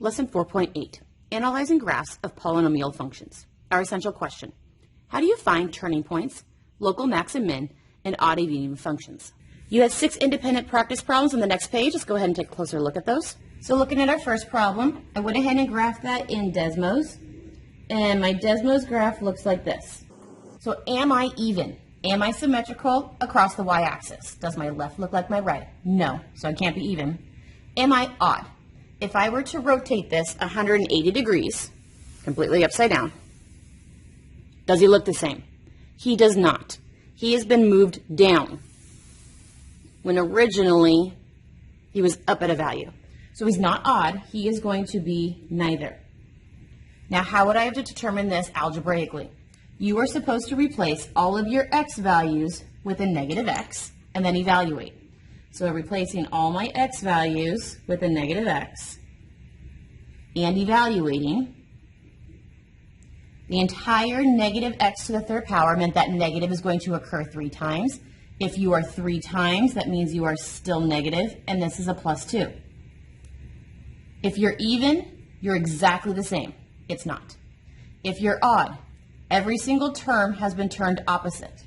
Lesson 4.8, Analyzing Graphs of Polynomial Functions. Our essential question: how do you find turning points, local max and min, and odd and even functions? You have 6 independent practice problems on the next page. Let's go ahead and take a closer look at those. So looking at our first problem, I went ahead and graphed that in Desmos. And my Desmos graph looks like this. So am I even? Am I symmetrical across the y-axis? Does my left look like my right? No, so I can't be even. Am I odd? If I were to rotate this 180 degrees, completely upside down, does he look the same? He does not. He has been moved down when originally he was up at a value. So he's not odd. He is going to be neither. Now, how would I have to determine this algebraically? You are supposed to replace all of your x values with a negative x and then evaluate. So replacing all my x values with a negative x and evaluating, the entire negative x to the third power meant that negative is going to occur 3 times. If you are 3 times, that means you are still negative, and this is a plus 2. If you're even, you're exactly the same. It's not. If you're odd, every single term has been turned opposite.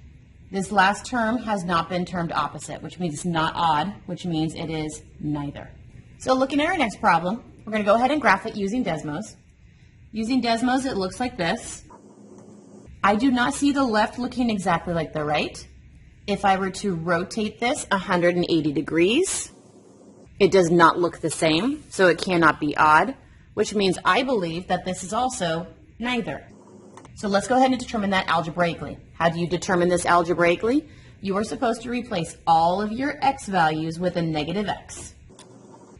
This last term has not been termed opposite, which means it's not odd, which means it is neither. So looking at our next problem, we're going to go ahead and graph it using Desmos. Using Desmos, it looks like this. I do not see the left looking exactly like the right. If I were to rotate this 180 degrees, it does not look the same, so it cannot be odd, which means I believe that this is also neither. So let's go ahead and determine that algebraically. How do you determine this algebraically? You are supposed to replace all of your x values with a negative x.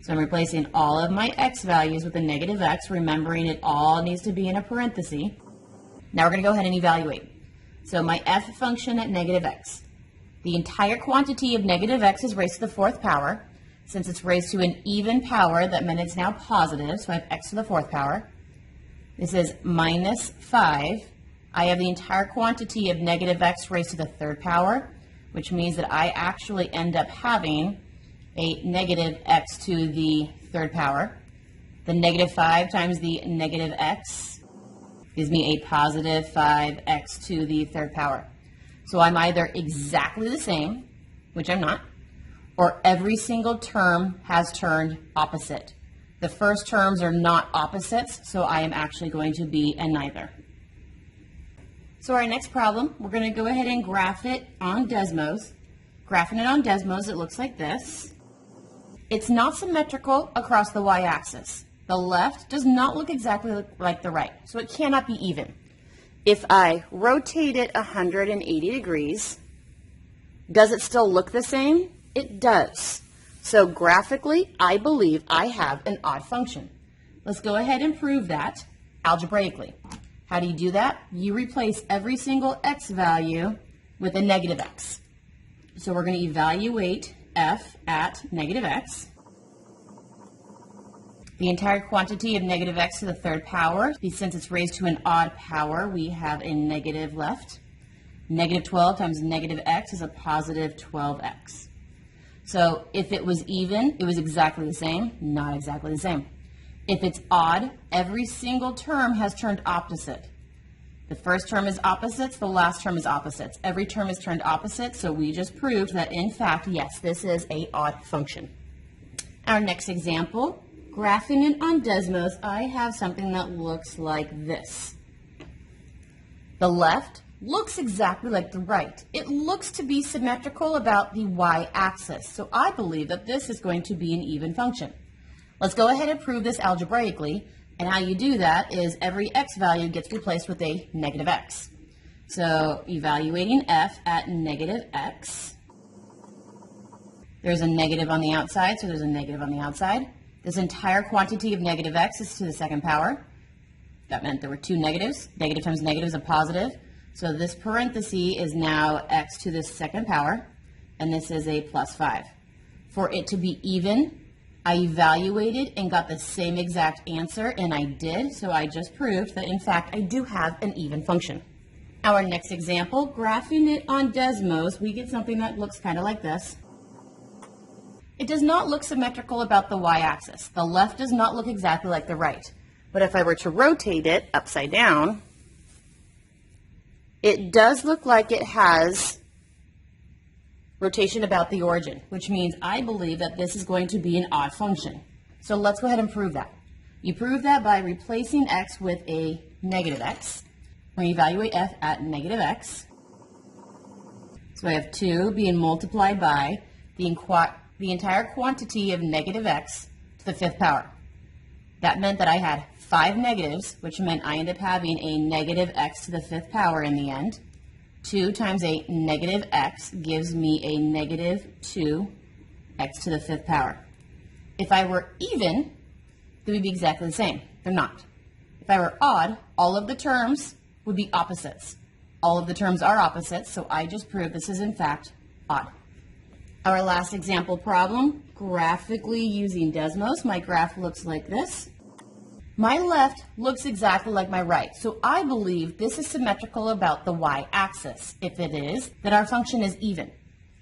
So I'm replacing all of my x values with a negative x, remembering it all needs to be in a parenthesis. Now we're going to go ahead and evaluate. So my f function at negative x. The entire quantity of negative x is raised to the 4th power. Since it's raised to an even power, that meant it's now positive, so I have x to the 4th power. This is minus 5. I have the entire quantity of negative x raised to the 3rd power, which means that I actually end up having a negative x to the 3rd power. The negative 5 times the negative x gives me a positive 5x to the 3rd power. So I'm either exactly the same, which I'm not, or every single term has turned opposite. The first terms are not opposites, so I am actually going to be a neither. So our next problem, we're going to go ahead and graph it on Desmos. Graphing it on Desmos, it looks like this. It's not symmetrical across the y-axis. The left does not look exactly like the right, so it cannot be even. If I rotate it 180 degrees, does it still look the same? It does. So graphically, I believe I have an odd function. Let's go ahead and prove that algebraically. How do you do that? You replace every single x value with a negative x. So we're going to evaluate f at negative x. The entire quantity of negative x to the 3rd power, since it's raised to an odd power, we have a negative left. Negative 12 times negative x is a positive 12x. So if it was even, it was exactly the same, not exactly the same. If it's odd, every single term has turned opposite. The first term is opposites, the last term is opposites. Every term is turned opposite, so we just proved that, in fact, yes, this is an odd function. Our next example, graphing it on Desmos, I have something that looks like this. The left looks exactly like the right. It looks to be symmetrical about the y-axis, so I believe that this is going to be an even function. Let's go ahead and prove this algebraically, and how you do that is every x value gets replaced with a negative x. So evaluating f at negative x, there's a negative on the outside, so there's a negative on the outside. This entire quantity of negative x is to the 2nd power. That meant there were 2 negatives. Negative times negative is a positive. So this parenthesis is now x to the 2nd power, and this is a plus 5. For it to be even, I evaluated and got the same exact answer, and I did, so I just proved that, in fact, I do have an even function. Our next example, graphing it on Desmos, we get something that looks kind of like this. It does not look symmetrical about the y-axis. The left does not look exactly like the right. But if I were to rotate it upside down, it does look like it has rotation about the origin, which means I believe that this is going to be an odd function. So let's go ahead and prove that. You prove that by replacing x with a negative x. When you evaluate f at negative x, so I have 2 being multiplied by the entire quantity of negative x to the 5th power. That meant that I had 5 negatives, which meant I ended up having a negative x to the 5th power in the end. 2 times a negative x gives me a negative 2x to the 5th power. If I were even, they would be exactly the same. They're not. If I were odd, all of the terms would be opposites. All of the terms are opposites, so I just proved this is in fact odd. Our last example problem, graphically using Desmos, my graph looks like this. My left looks exactly like my right, so I believe this is symmetrical about the y-axis. If it is, then our function is even.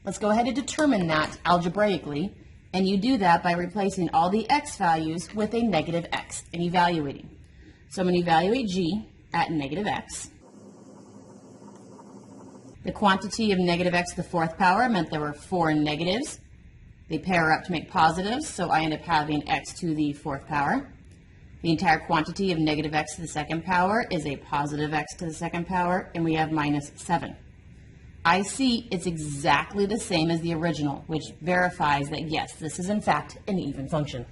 Let's go ahead and determine that algebraically, and you do that by replacing all the x values with a negative x and evaluating. So I'm going to evaluate g at negative x. The quantity of negative x to the 4th power meant there were 4 negatives. They pair up to make positives, so I end up having x to the 4th power. The entire quantity of negative x to the 2nd power is a positive x to the 2nd power, and we have minus 7. I see it's exactly the same as the original, which verifies that yes, this is in fact an even function.